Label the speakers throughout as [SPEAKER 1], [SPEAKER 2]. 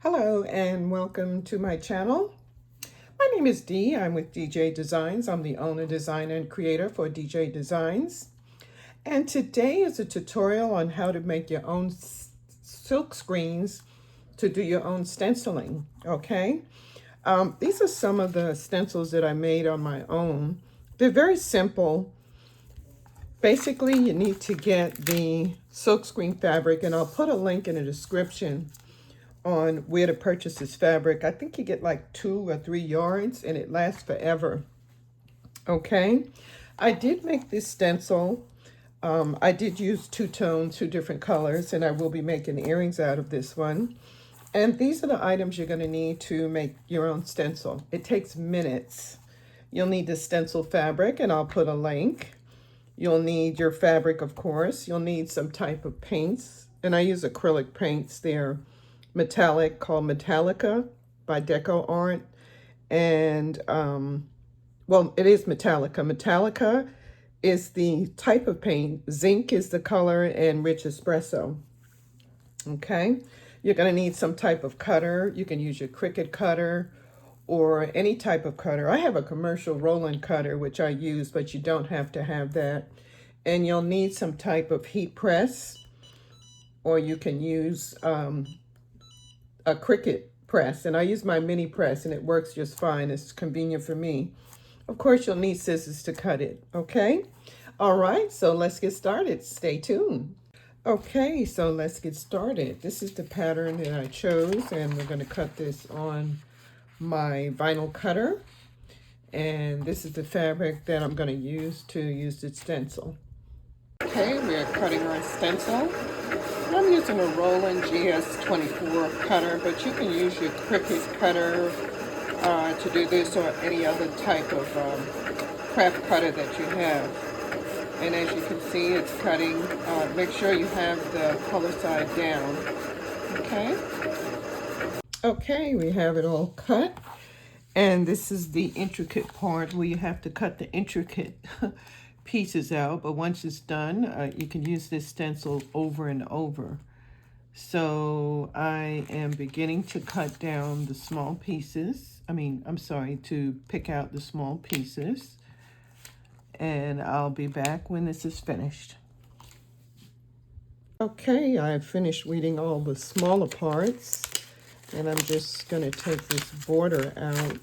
[SPEAKER 1] Hello and welcome to my channel. My name is Dee. I'm with DJ Designs. I'm the owner, designer, and creator for DJ Designs. And today is a tutorial on how to make your own silk screens to do your own stenciling, okay? These are some of the stencils that I made on my own. They're very simple. Basically, you need to get the silkscreen fabric, and I'll put a link in the description on where to purchase this fabric. I think you get like 2 or 3 yards and it lasts forever. Okay, I did make this stencil. I did use two-tone, 2 different colors, and I will be making earrings out of this one. And these are the items you're going to need to make your own stencil. It takes minutes. You'll need the stencil fabric, and I'll put a link. You'll need your fabric, of course. You'll need some type of paints, and I use acrylic paints. They're metallic, called Metallica by Deco Art. And well, it is Metallica. Metallica is the type of paint. Zinc is the color, and rich espresso. Okay, you're going to need some type of cutter. You can use your Cricut cutter or any type of cutter. I have a commercial rolling cutter which I use, but you don't have to have that. And you'll need some type of heat press, or you can use a Cricut press, and I use my mini press and it works just fine. It's convenient for me. Of course, you'll need scissors to cut it. Okay, all right, so let's get started. Stay tuned. Okay, so let's get started. This is the pattern that I chose, and we're going to cut this on my vinyl cutter, and this is the fabric that I'm going to use the stencil. Okay, we're cutting our stencil. I'm using a Roland GS24 cutter, but you can use your Cricut cutter to do this, or any other type of craft cutter that you have. And as you can see, it's cutting. Make sure you have the color side down. Okay. Okay, we have it all cut. And this is the intricate part where you have to cut the intricate pieces out, but once it's done, you can use this stencil over and over. So I am beginning to cut down the small pieces. To pick out the small pieces, and I'll be back when this is finished. Okay, I've finished weeding all the smaller parts, and I'm just going to take this border out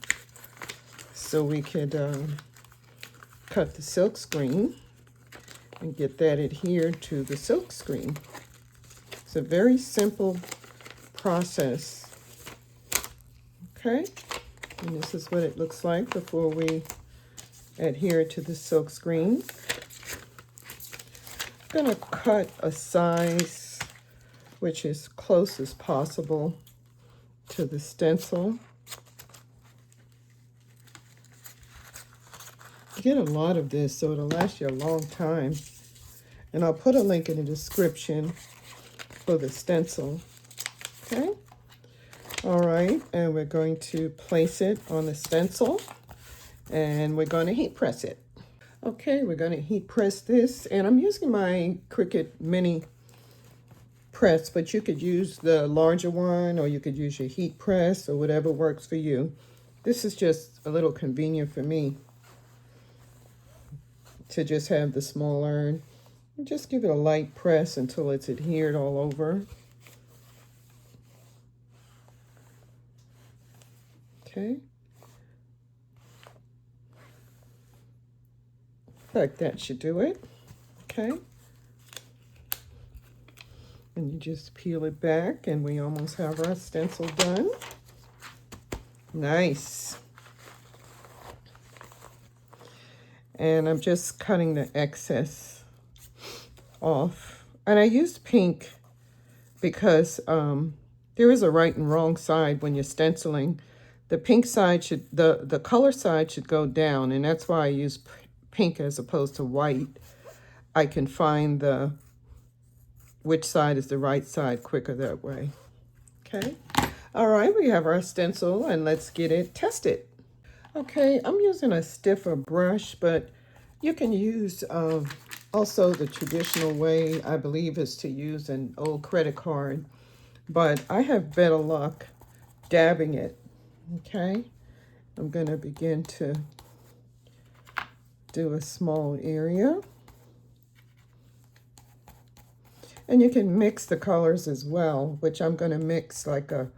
[SPEAKER 1] so we could cut the silk screen and get that adhered to the silk screen. It's a very simple process. Okay, and this is what it looks like before we adhere to the silk screen. I'm going to cut a size which is close as possible to the stencil. Get a lot of this so it'll last you a long time, and I'll put a link in the description for the stencil. Okay, all right, and we're going to place it on the stencil, and we're going to heat press it. Okay, we're going to heat press this, and I'm using my Cricut mini press, but you could use the larger one, or you could use your heat press, or whatever works for you. This is just a little convenient for me to just have the smaller, and just give it a light press until it's adhered all over. Okay. Like that should do it. Okay. And you just peel it back, and we almost have our stencil done. Nice. And I'm just cutting the excess off. And I used pink because there is a right and wrong side when you're stenciling. The pink side should, the color side should go down, and that's why I use pink as opposed to white. I can find which side is the right side quicker that way. Okay. All right, we have our stencil, and let's get it tested. Okay, I'm using a stiffer brush, but you can use also the traditional way, I believe, is to use an old credit card. But I have better luck dabbing it. Okay, I'm going to begin to do a small area. And you can mix the colors as well, which I'm going to mix like a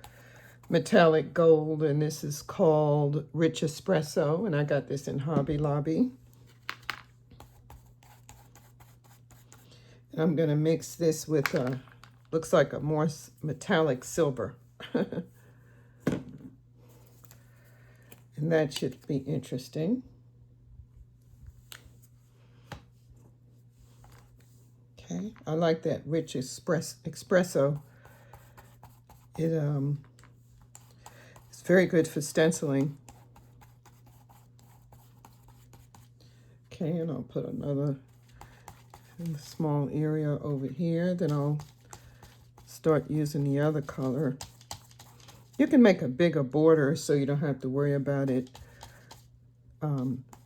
[SPEAKER 1] metallic gold, and this is called Rich Espresso, and I got this in Hobby Lobby. And I'm going to mix this with looks like a more metallic silver. And that should be interesting. Okay, I like that Rich Espresso. It's very good for stenciling. Okay, and I'll put another small area over here. Then I'll start using the other color. You can make a bigger border so you don't have to worry about it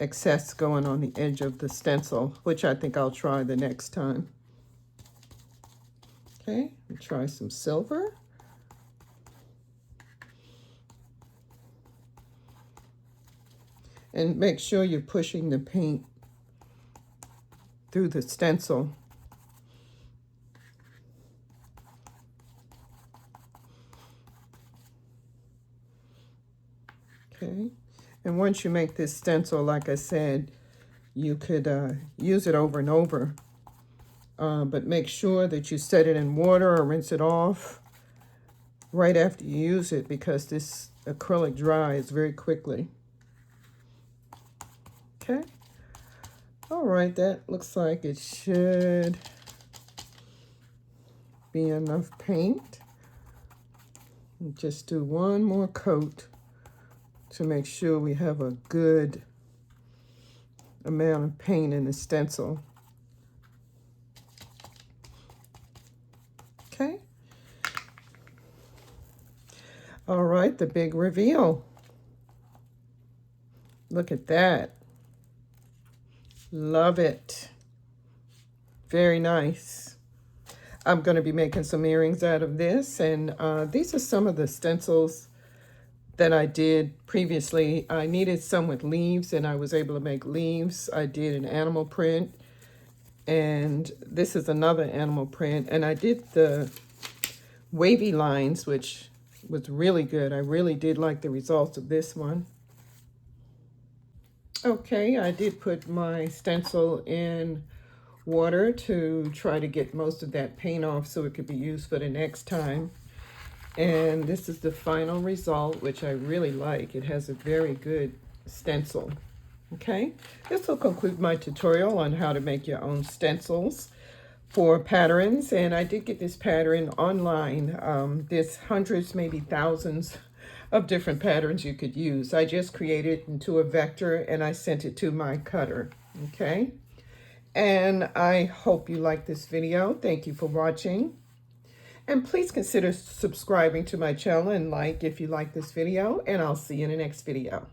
[SPEAKER 1] excess going on the edge of the stencil, which I think I'll try the next time. Okay, and try some silver. And make sure you're pushing the paint through the stencil. Okay, and once you make this stencil, like I said, you could use it over and over. But make sure that you set it in water or rinse it off right after you use it, because this acrylic dries very quickly. Okay. All right, that looks like it should be enough paint. Just do one more coat to make sure we have a good amount of paint in the stencil. Okay. All right, the big reveal. Look at that. Love it. Very nice. I'm going to be making some earrings out of this, and these are some of the stencils that I did previously. I needed some with leaves, and I was able to make leaves. I did an animal print, and this is another animal print, and I did the wavy lines, which was really good. I really did like the results of this one. Okay, I did put my stencil in water to try to get most of that paint off so it could be used for the next time. And this is the final result, which I really like. It has a very good stencil. Okay, this will conclude my tutorial on how to make your own stencils for patterns. And I did get this pattern online. There's hundreds, maybe thousands of different patterns you could use. I just created it into a vector and I sent it to my cutter. Okay, and I hope you like this video. Thank you for watching. And please consider subscribing to my channel and like if you like this video, and I'll see you in the next video.